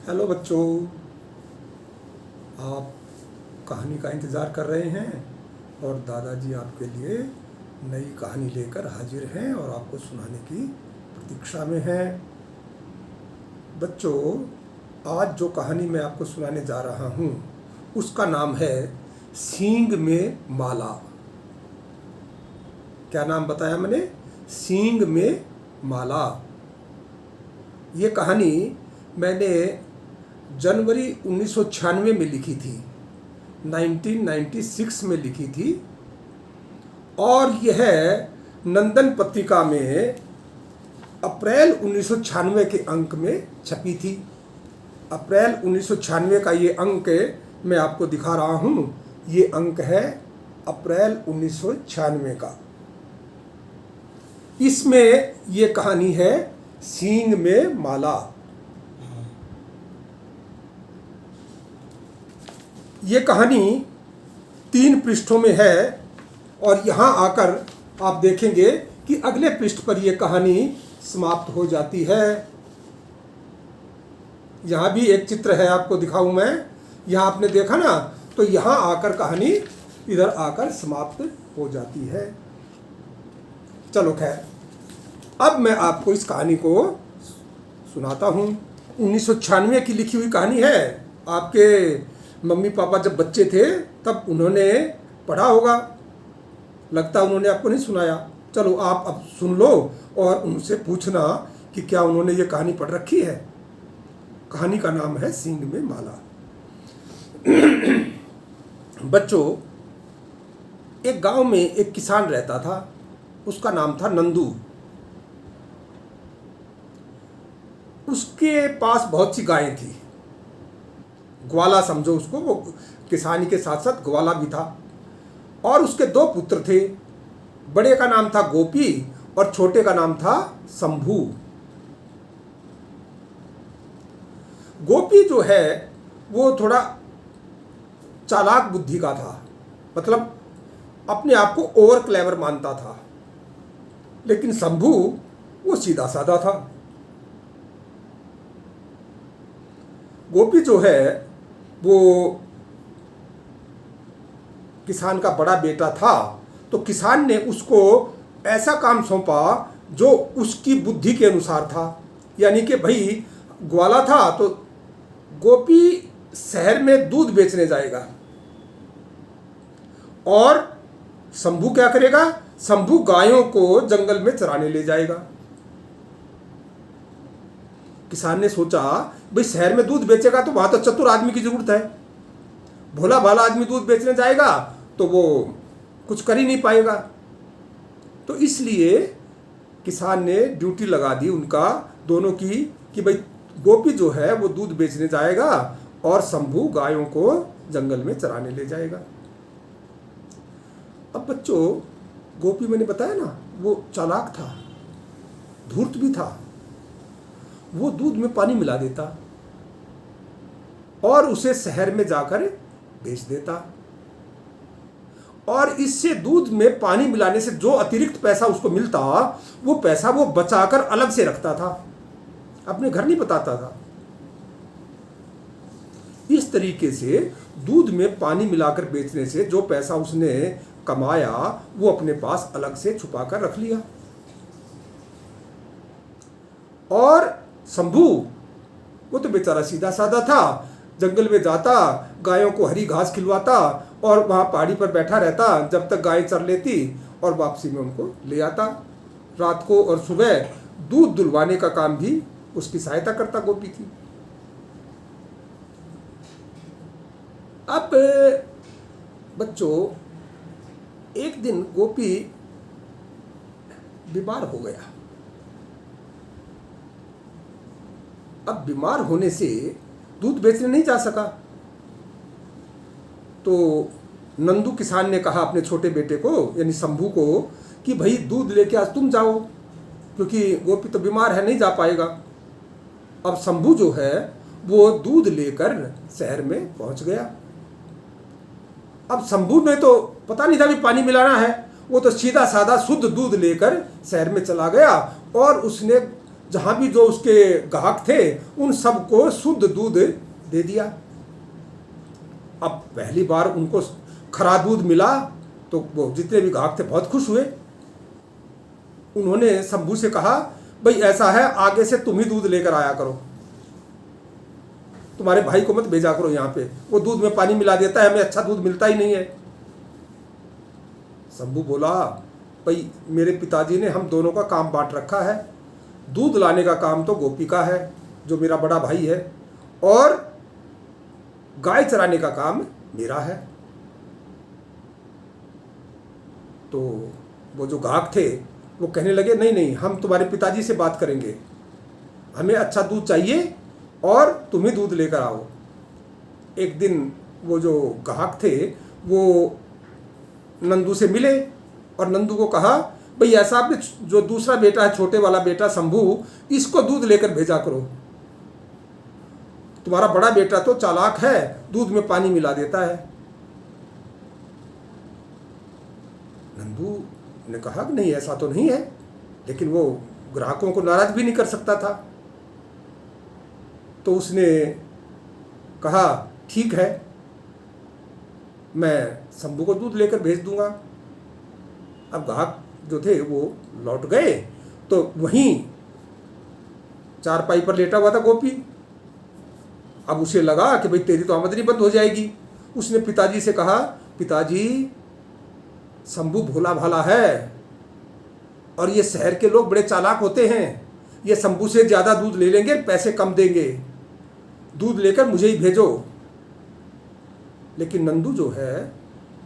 Hello बच्चों, आप कहानी का इंतज़ार कर रहे हैं और दादाजी आपके लिए नई कहानी लेकर हाजिर हैं और आपको सुनाने की प्रतीक्षा में हैं। बच्चों, आज जो कहानी मैं आपको सुनाने जा रहा हूँ उसका नाम है सींग में माला। क्या नाम बताया मैंने? सींग में माला। ये कहानी मैंने जनवरी 1996 में लिखी थी, 1996 में लिखी थी और यह नंदन पत्रिका में अप्रैल 1996 के अंक में छपी थी। अप्रैल 1996 का ये अंक मैं आपको दिखा रहा हूँ। ये अंक है अप्रैल 1996 का। इसमें ये कहानी है सींग में माला। ये कहानी 3 पृष्ठों में है और यहाँ आकर आप देखेंगे कि अगले पृष्ठ पर यह कहानी समाप्त हो जाती है। यहाँ भी एक चित्र है, आपको दिखाऊं मैं। यहाँ आपने देखा ना, तो यहाँ आकर कहानी इधर आकर समाप्त हो जाती है। चलो खैर, अब मैं आपको इस कहानी को सुनाता हूँ। 1996 की लिखी हुई कहानी है। आपके मम्मी पापा जब बच्चे थे तब उन्होंने पढ़ा होगा, लगता उन्होंने आपको नहीं सुनाया। चलो आप अब सुन लो और उनसे पूछना कि क्या उन्होंने ये कहानी पढ़ रखी है। कहानी का नाम है सींग में माला। बच्चों, एक गांव में एक किसान रहता था, उसका नाम था नंदू। उसके पास बहुत सी गायें थी, ग्वाला समझो उसको, वो किसानी के साथ साथ ग्वाला भी था। और उसके 2 पुत्र थे, बड़े का नाम था गोपी और छोटे का नाम था शंभू। गोपी जो है वो थोड़ा चालाक बुद्धि का था, मतलब अपने आप को ओवर क्लेवर मानता था। लेकिन शंभू वो सीधा साधा था। गोपी जो है वो किसान का बड़ा बेटा था, तो किसान ने उसको ऐसा काम सौंपा जो उसकी बुद्धि के अनुसार था। यानी कि भाई ग्वाला था तो गोपी शहर में दूध बेचने जाएगा और शंभू क्या करेगा? शंभू गायों को जंगल में चराने ले जाएगा। किसान ने सोचा भाई शहर में दूध बेचेगा तो वहां तो चतुर आदमी की जरूरत है। भोला भाला आदमी दूध बेचने जाएगा तो वो कुछ कर ही नहीं पाएगा। तो इसलिए किसान ने ड्यूटी लगा दी उनका दोनों की कि भाई गोपी जो है वो दूध बेचने जाएगा और शंभू गायों को जंगल में चराने ले जाएगा। अब बच्चों, गोपी मैंने बताया ना वो चालाक था, धूर्त भी था। वो दूध में पानी मिला देता और उसे शहर में जाकर बेच देता। और इससे दूध में पानी मिलाने से जो अतिरिक्त पैसा उसको मिलता, वो पैसा वो बचाकर अलग से रखता था, अपने घर नहीं बताता था। इस तरीके से दूध में पानी मिलाकर बेचने से जो पैसा उसने कमाया वो अपने पास अलग से छुपाकर रख लिया। और शंभू वो तो बेचारा सीधा साधा था, जंगल में जाता, गायों को हरी घास खिलवाता और वहाँ पहाड़ी पर बैठा रहता जब तक गाय चर लेती और वापसी में उनको ले आता रात को। और सुबह दूध दुलवाने का काम भी उसकी सहायता करता गोपी की। अब बच्चों, एक दिन गोपी बीमार हो गया। अब बीमार होने से दूध बेचने नहीं जा सका, तो नंदू किसान ने कहा अपने छोटे बेटे को यानी शंभू को कि भाई दूध लेके आज तुम जाओ, क्योंकि गोपी तो बीमार है, नहीं जा पाएगा। अब शंभू जो है वो दूध लेकर शहर में पहुंच गया। अब शंभू ने तो पता नहीं था भी पानी मिलाना है, वो तो सीधा साधा शुद्ध दूध लेकर शहर में चला गया और उसने जहाँ भी जो उसके ग्राहक थे उन सबको शुद्ध दूध दे दिया। अब पहली बार उनको खरा दूध मिला तो वो जितने भी ग्राहक थे बहुत खुश हुए। उन्होंने शंभू से कहा, भाई ऐसा है, आगे से तुम ही दूध लेकर आया करो, तुम्हारे भाई को मत भेजा करो यहाँ पे, वो दूध में पानी मिला देता है, हमें अच्छा दूध मिलता ही नहीं है। शंभू बोला, भाई मेरे पिताजी ने हम दोनों का काम बांट रखा है, दूध लाने का काम तो गोपी का है जो मेरा बड़ा भाई है, और गाय चराने का काम मेरा है। तो वो जो ग्राहक थे वो कहने लगे, नहीं नहीं, हम तुम्हारे पिताजी से बात करेंगे, हमें अच्छा दूध चाहिए और तुम ही दूध लेकर आओ। एक दिन वो जो ग्राहक थे वो नंदू से मिले और नंदू को कहा, भाई ऐसा आपने जो दूसरा बेटा है, छोटे वाला बेटा शंभू, इसको दूध लेकर भेजा करो, तुम्हारा बड़ा बेटा तो चालाक है, दूध में पानी मिला देता है। नंदू ने कहा कि नहीं, ऐसा तो नहीं है, लेकिन वो ग्राहकों को नाराज भी नहीं कर सकता था। तो उसने कहा, ठीक है, मैं शंभू को दूध लेकर भेज दूंगा। अब ग्राहक जो थे वो लौट गए तो वहीं चारपाई पर लेटा हुआ था गोपी। अब उसे लगा कि भाई तेरी तो आमदनी बंद हो जाएगी। उसने पिताजी से कहा, पिताजी शंभू भोला भाला है और ये शहर के लोग बड़े चालाक होते हैं, ये शंभू से ज़्यादा दूध ले लेंगे, पैसे कम देंगे, दूध लेकर मुझे ही भेजो। लेकिन नंदू जो है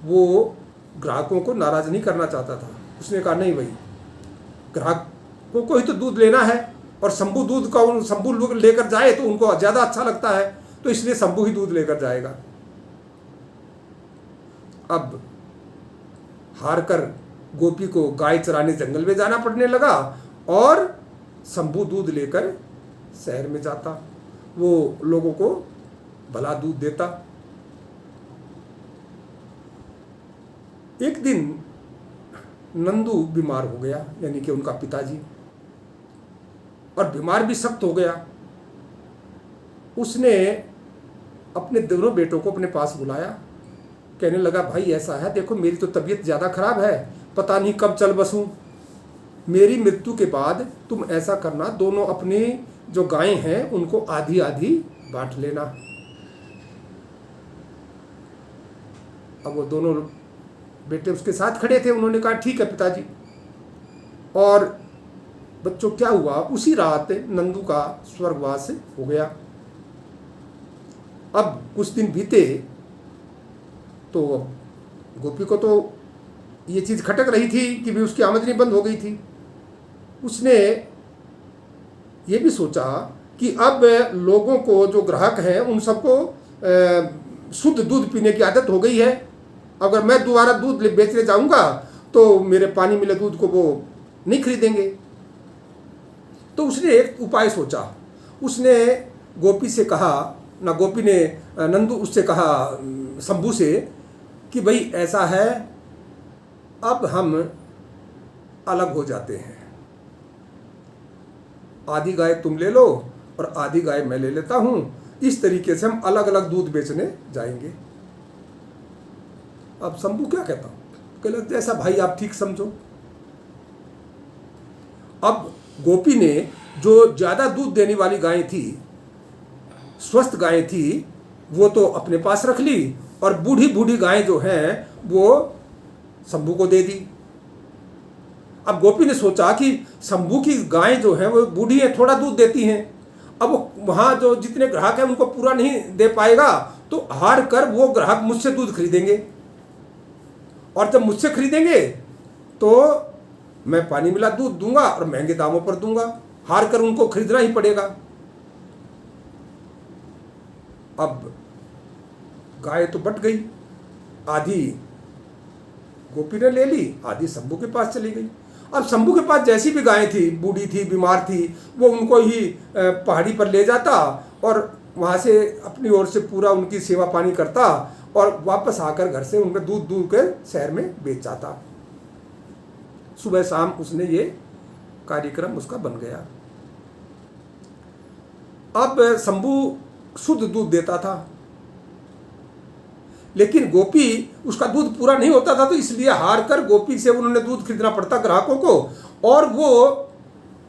वो ग्राहकों को नाराज़ नहीं करना चाहता था। उसने कहा, नहीं भाई, ग्राहकों को ही तो दूध लेना है और शंभू दूध का शंभू लेकर जाए तो उनको ज़्यादा अच्छा लगता है, तो इसलिए शंभू ही दूध लेकर जाएगा। अब हार कर गोपी को गाय चराने जंगल में जाना पड़ने लगा और शंभू दूध लेकर शहर में जाता, वो लोगों को भला दूध देता। एक दिन नंदू बीमार हो गया, यानी कि उनका पिताजी, और बीमार भी सख्त हो गया। उसने अपने दोनों बेटों को अपने पास बुलाया, कहने लगा, भाई ऐसा है, देखो मेरी तो तबीयत ज़्यादा खराब है, पता नहीं कब चल बसूं, मेरी मृत्यु के बाद तुम ऐसा करना, दोनों अपनी जो गायें हैं उनको आधी आधी बांट लेना। अब वो दोनों बेटे उसके साथ खड़े थे, उन्होंने कहा, ठीक है पिताजी। और बच्चों क्या हुआ, उसी रात नंदू का स्वर्गवास हो गया। अब कुछ दिन बीते तो गोपी को तो ये चीज़ खटक रही थी कि भी उसकी आमदनी बंद हो गई थी। उसने ये भी सोचा कि अब लोगों को, जो ग्राहक हैं, उन सबको शुद्ध दूध पीने की आदत हो गई है, अगर मैं दोबारा दूध बेचने जाऊंगा तो मेरे पानी मिले दूध को वो नहीं खरीदेंगे। तो उसने एक उपाय सोचा। उसने गोपी से कहा, ना गोपी ने, नंदू उससे कहा शंभू से कि भाई ऐसा है, अब हम अलग हो जाते हैं, आधी गाय तुम ले लो और आधी गाय मैं ले लेता हूँ, इस तरीके से हम अलग अलग दूध बेचने जाएंगे। अब शंभू क्या कहता, कहता जैसा भाई आप ठीक समझो। अब गोपी ने जो ज़्यादा दूध देने वाली गायें थी, स्वस्थ गायें थी, वो तो अपने पास रख ली और बूढ़ी बूढ़ी गायें जो हैं वो शंभू को दे दी। अब गोपी ने सोचा कि शंभू की गायें जो हैं वो बूढ़ी हैं, थोड़ा दूध देती हैं, अब वहाँ जो जितने ग्राहक हैं उनको पूरा नहीं दे पाएगा, तो हार कर वो ग्राहक मुझसे दूध खरीदेंगे, और जब मुझसे खरीदेंगे तो मैं पानी मिला दूध दूंगा और महंगे दामों पर दूंगा, हार कर उनको खरीदना ही पड़ेगा। अब गाय तो बट गई, आधी गोपी ने ले ली, आधी शंभू के पास चली गई। अब शंभू के पास जैसी भी गायें थी, बूढ़ी थी, बीमार थी, वो उनको ही पहाड़ी पर ले जाता और वहाँ से अपनी ओर से पूरा उनकी सेवा पानी करता और वापस आकर घर से उनमें दूध दूध कर शहर में बेच जाता। सुबह शाम उसने ये कार्यक्रम उसका बन गया। अब शंभू शुद्ध दूध देता था, लेकिन गोपी उसका दूध पूरा नहीं होता था, तो इसलिए हार कर गोपी से उन्होंने दूध खरीदना पड़ता ग्राहकों को, और वो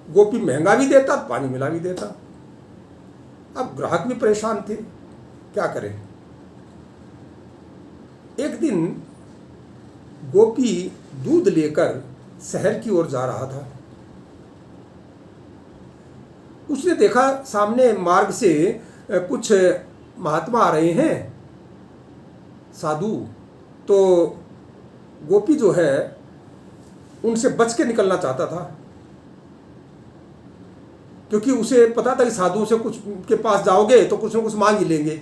गोपी महंगा भी देता, पानी मिला भी देता। अब ग्राहक भी परेशान थे, क्या करें। एक दिन गोपी दूध लेकर शहर की ओर जा रहा था। उसने देखा सामने मार्ग से कुछ महात्मा आ रहे हैं, साधु। तो गोपी जो है उनसे बच के निकलना चाहता था, क्योंकि उसे पता था कि साधुओं से कुछ के पास जाओगे तो कुछ न कुछ मांग ही लेंगे,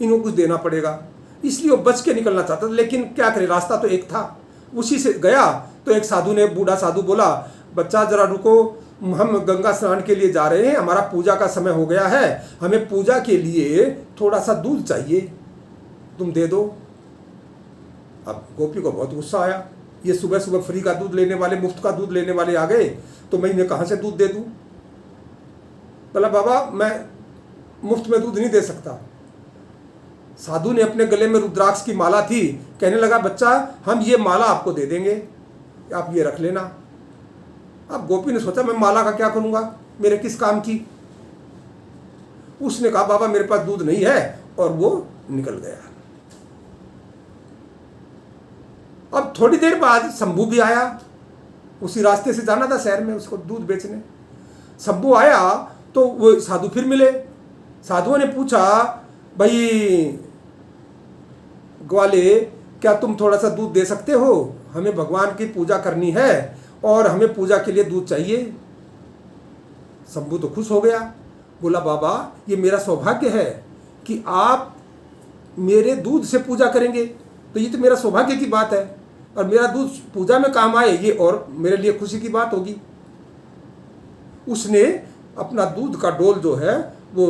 इनको कुछ देना पड़ेगा, इसलिए वो बच के निकलना चाहता था। लेकिन क्या करे, रास्ता तो एक था, उसी से गया। तो एक साधु ने, बूढ़ा साधु बोला, बच्चा जरा रुको, हम गंगा स्नान के लिए जा रहे हैं, हमारा पूजा का समय हो गया है, हमें पूजा के लिए थोड़ा सा दूध चाहिए, तुम दे दो। अब गोपी को बहुत गुस्सा आया, ये सुबह सुबह फ्री का दूध लेने वाले, मुफ्त का दूध लेने वाले आ गए, तो मैं इन्हें कहाँ से दूध दे दूँ। बोला, बाबा मैं मुफ्त में दूध नहीं दे सकता। साधु ने अपने गले में रुद्राक्ष की माला थी, कहने लगा, बच्चा हम ये माला आपको दे देंगे, आप ये रख लेना। अब गोपी ने सोचा, मैं माला का क्या करूँगा, मेरे किस काम की। उसने कहा, बाबा मेरे पास दूध नहीं है, और वो निकल गया। अब थोड़ी देर बाद शंभू भी आया, उसी रास्ते से जाना था शहर में उसको दूध बेचने। शंभू आया तो वो साधु फिर मिले। साधुओं ने पूछा, भाई ग्वाले, क्या तुम थोड़ा सा दूध दे सकते हो, हमें भगवान की पूजा करनी है और हमें पूजा के लिए दूध चाहिए। शंभू तो खुश हो गया, बोला, बाबा ये मेरा सौभाग्य है कि आप मेरे दूध से पूजा करेंगे, तो ये तो मेरा सौभाग्य की बात है, और मेरा दूध पूजा में काम आए ये और मेरे लिए खुशी की बात होगी। उसने अपना दूध का डोल जो है वो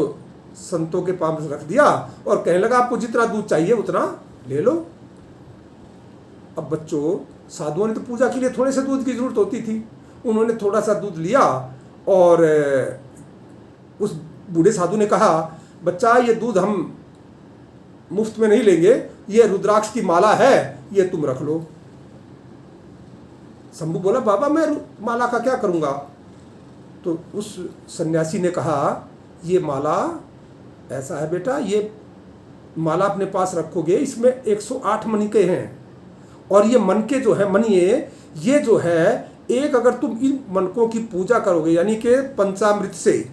संतों के पास रख दिया और कहने लगा, आपको जितना दूध चाहिए उतना ले लो। अब बच्चों, साधुओं ने तो पूजा के लिए थोड़े से दूध की जरूरत होती थी, उन्होंने थोड़ा सा दूध लिया और उस बूढ़े साधु ने कहा, बच्चा ये दूध हम मुफ्त में नहीं लेंगे, ये रुद्राक्ष की माला है, ये तुम रख लो। शंभू बोला, बाबा मैं माला का क्या करूँगा। तो उस सन्यासी ने कहा, ये माला ऐसा है बेटा, ये माला अपने पास रखोगे, इसमें 108 मणिके हैं, और ये मनके जो है, मनिए, ये जो है एक, अगर तुम इन मनकों की पूजा करोगे, यानी कि पंचामृत से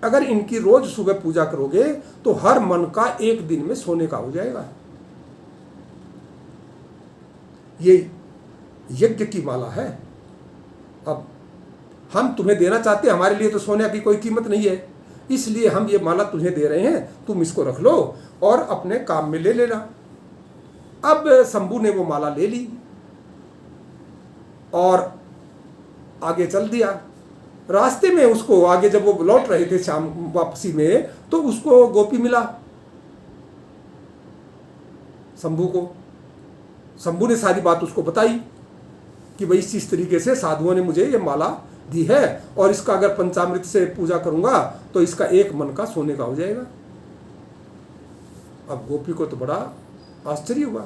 अगर इनकी रोज सुबह पूजा करोगे, तो हर मन का एक दिन में सोने का हो जाएगा। ये यज्ञ की माला है। अब हम तुम्हें देना चाहते हैं, हमारे लिए तो सोने की कोई कीमत नहीं है, इसलिए हम ये माला तुम्हें दे रहे हैं, तुम इसको रख लो और अपने काम में ले लेना। अब शंभू ने वो माला ले ली और आगे चल दिया। रास्ते में उसको आगे जब वो लौट रहे थे शाम वापसी में, तो उसको गोपी मिला शंभू को। शंभू ने सारी बात उसको बताई कि भाई इस तरीके से साधुओं ने मुझे ये माला दी है, और इसका अगर पंचामृत से पूजा करूंगा तो इसका एक मन का सोने का हो जाएगा। अब गोपी को तो बड़ा आश्चर्य हुआ,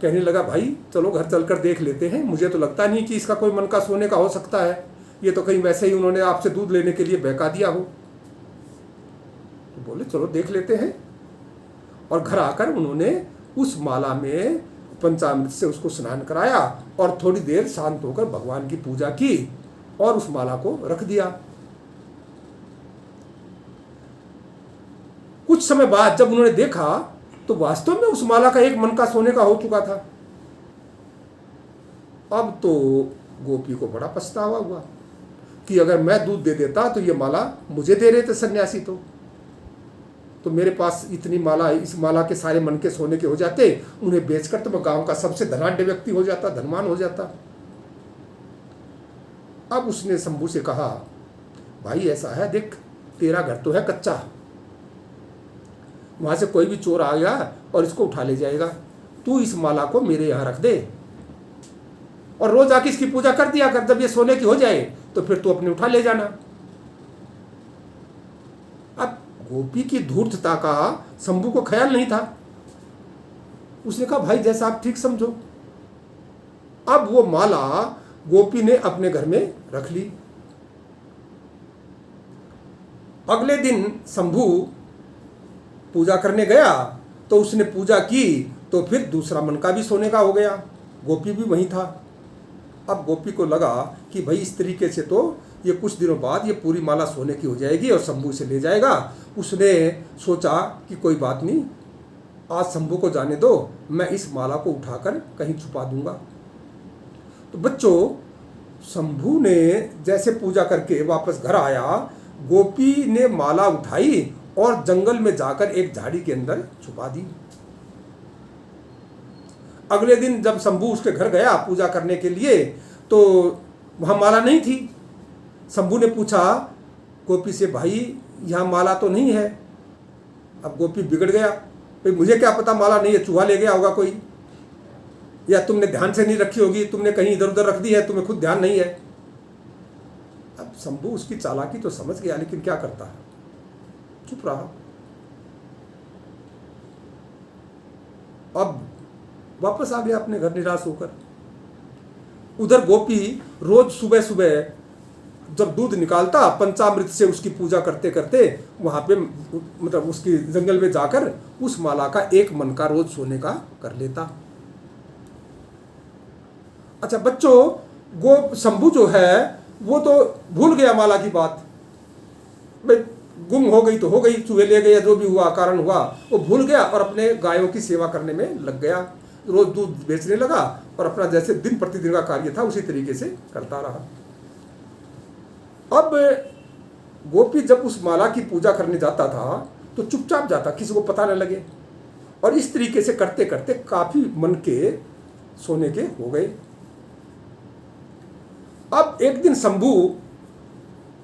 कहने लगा, भाई चलो घर चलकर देख लेते हैं, मुझे तो लगता नहीं कि इसका कोई मन का सोने का हो सकता है, ये तो कहीं वैसे ही उन्होंने आपसे दूध लेने के लिए बहका दिया हो। तो बोले चलो देख लेते हैं, और घर आकर उन्होंने उस माला में पंचामृत से उसको स्नान कराया और थोड़ी देर शांत होकर भगवान की पूजा की और उस माला को रख दिया। कुछ समय बाद जब उन्होंने देखा तो वास्तव में उस माला का एक मन का सोने का हो चुका था। अब तो गोपी को बड़ा पछतावा हुआ कि अगर मैं दूध दे देता तो ये माला मुझे दे रहे थे सन्यासी, तो मेरे पास इतनी माला, इस माला के सारे मन के सोने के हो जाते, उन्हें बेचकर तो मैं गांव का सबसे धनाढ्य व्यक्ति हो जाता, धनवान हो जाता। अब उसने शंभू से कहा, भाई ऐसा है, देख तेरा घर तो है कच्चा, वहां से कोई भी चोर आ गया और इसको उठा ले जाएगा, तू इस माला को मेरे यहाँ रख दे और रोज आके इसकी पूजा कर दिया कर, जब ये सोने की हो जाए तो फिर तू अपने उठा ले जाना। गोपी की धूर्तता का शंभू को ख्याल नहीं था। उसने कहा भाई जैसा आप ठीक समझो। अब वो माला गोपी ने अपने घर में रख ली। अगले दिन शंभू पूजा करने गया तो उसने पूजा की तो फिर दूसरा मनका भी सोने का हो गया, गोपी भी वहीं था। अब गोपी को लगा कि भाई इस तरीके से तो ये कुछ दिनों बाद ये पूरी माला सोने की हो जाएगी और शंभू इसे ले जाएगा। उसने सोचा कि कोई बात नहीं, आज शंभू को जाने दो, मैं इस माला को उठाकर कहीं छुपा दूंगा। तो बच्चों, शंभू ने जैसे पूजा करके वापस घर आया, गोपी ने माला उठाई और जंगल में जाकर एक झाड़ी के अंदर छुपा दी। अगले दिन जब शंभू उसके घर गया पूजा करने के लिए तो वहां माला नहीं थी। शंभू ने पूछा गोपी से, भाई यहाँ माला तो नहीं है। अब गोपी बिगड़ गया, भाई मुझे क्या पता माला नहीं है, चूहा ले गया होगा कोई, या तुमने ध्यान से नहीं रखी होगी, तुमने कहीं इधर उधर रख दी है, तुम्हें खुद ध्यान नहीं है। अब शंभू उसकी चालाकी तो समझ गया, लेकिन क्या करता है, चुप रहा। अब वापस आ गया अपने घर निराश होकर। उधर गोपी रोज सुबह सुबह जब दूध निकालता, पंचामृत से उसकी पूजा करते करते वहां पे मतलब उसकी जंगल में जाकर उस माला का एक मन का रोज सोने का कर लेता। अच्छा बच्चों, शंभू जो है वो तो भूल गया माला की बात। भाई गुम हो गई तो हो गई, चूहे ले गए, जो भी हुआ कारण हुआ वो भूल गया और अपने गायों की सेवा करने में लग गया। रोज दूध बेचने लगा और अपना जैसे दिन प्रतिदिन का कार्य था उसी तरीके से करता रहा। अब गोपी जब उस माला की पूजा करने जाता था तो चुपचाप जाता, किसी को पता न लगे, और इस तरीके से करते करते काफी मन के सोने के हो गए। अब एक दिन शंभू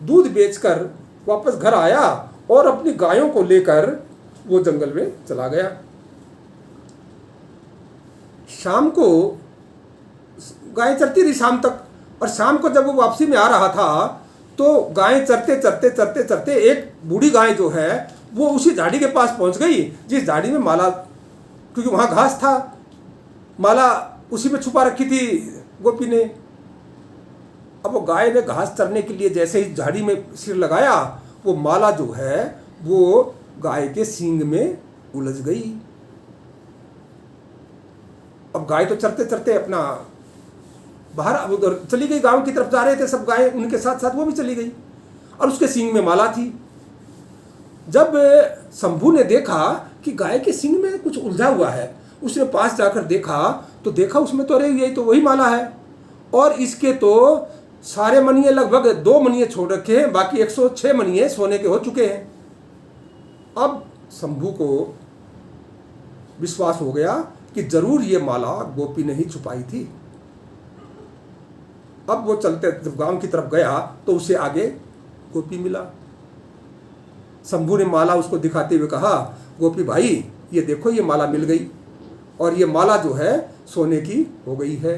दूध बेचकर वापस घर आया और अपनी गायों को लेकर वो जंगल में चला गया। शाम को गाय चरती रही शाम तक, और शाम को जब वो वापसी में आ रहा था तो गाय चरते चरते चरते चरते एक बूढ़ी गाय जो है वो उसी झाड़ी के पास पहुंच गई जिस झाड़ी में माला, क्योंकि वहां घास था, माला उसी में छुपा रखी थी गोपी ने। अब वो गाय ने घास चरने के लिए जैसे ही झाड़ी में सिर लगाया, वो माला जो है वो गाय के सींग में उलझ गई। अब गाय तो चरते चरते अपना बाहर उधर चली गई, गांव की तरफ जा रहे थे सब गाय, उनके साथ साथ वो भी चली गई और उसके सींग में माला थी। जब शंभू ने देखा कि गाय के सींग में कुछ उलझा हुआ है, उसने पास जाकर देखा तो देखा उसमें तो अरे यही तो वही माला है, और इसके तो सारे मनिये लगभग 2 मनिये छोड़ रखे हैं, बाकी 106 मनिये सोने के हो चुके हैं। अब शंभू को विश्वास हो गया कि जरूर ये माला गोपी ने ही छुपाई थी। अब वो चलते जब गांव की तरफ गया तो उसे आगे गोपी मिला। शंभू ने माला उसको दिखाते हुए कहा, गोपी भाई ये देखो ये माला मिल गई, और ये माला जो है सोने की हो गई है।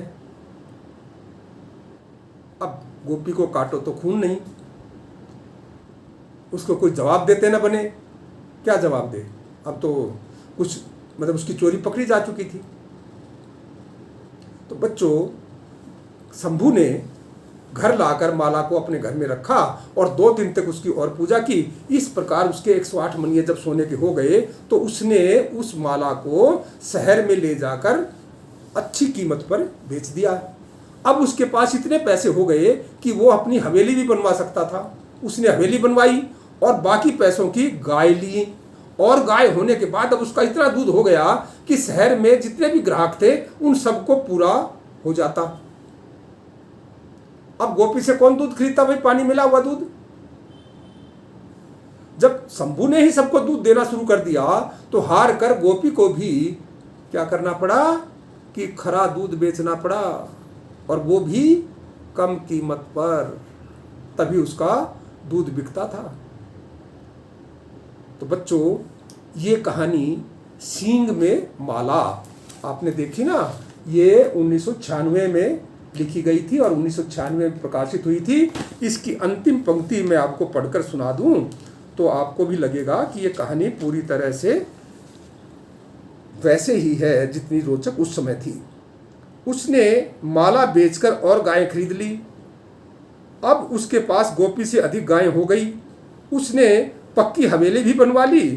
अब गोपी को काटो तो खून नहीं, उसको कोई जवाब देते ना बने, क्या जवाब दे, अब तो कुछ मतलब उसकी चोरी पकड़ी जा चुकी थी। तो बच्चों, शंभू ने घर लाकर माला को अपने घर में रखा और 2 दिन तक उसकी और पूजा की। इस प्रकार उसके 108 मनिये जब सोने के हो गए तो उसने उस माला को शहर में ले जाकर अच्छी कीमत पर बेच दिया। अब उसके पास इतने पैसे हो गए कि वो अपनी हवेली भी बनवा सकता था। उसने हवेली बनवाई और बाकी पैसों की गाय ली, और गाय होने के बाद अब उसका इतना दूध हो गया कि शहर में जितने भी ग्राहक थे उन सबको पूरा हो जाता। अब गोपी से कौन दूध खरीदता, भाई पानी मिला हुआ दूध। जब शंभू ने ही सबको दूध देना शुरू कर दिया तो हार कर गोपी को भी क्या करना पड़ा कि खरा दूध बेचना पड़ा, और वो भी कम कीमत पर, तभी उसका दूध बिकता था। तो बच्चों, ये कहानी सींग में माला आपने देखी ना, ये 1996 में लिखी गई थी और 1996 में प्रकाशित हुई थी। इसकी अंतिम पंक्ति मैं आपको पढ़कर सुना दूं तो आपको भी लगेगा कि ये कहानी पूरी तरह से वैसे ही है जितनी रोचक उस समय थी। उसने माला बेचकर और गायें खरीद ली। अब उसके पास गोपी से अधिक गायें हो गई। उसने पक्की हवेली भी बनवा ली।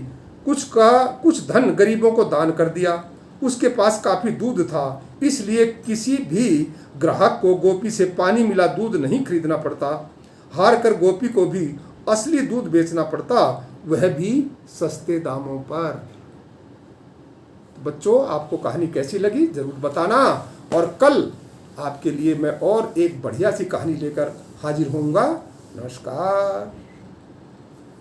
कुछ धन गरीबों को दान कर दिया। उसके पास काफ़ी दूध था, इसलिए किसी भी ग्राहक को गोपी से पानी मिला दूध नहीं खरीदना पड़ता। हार कर गोपी को भी असली दूध बेचना पड़ता, वह भी सस्ते दामों पर। बच्चों, आपको कहानी कैसी लगी जरूर बताना, और कल आपके लिए मैं और एक बढ़िया सी कहानी लेकर हाजिर होऊंगा। नमस्कार।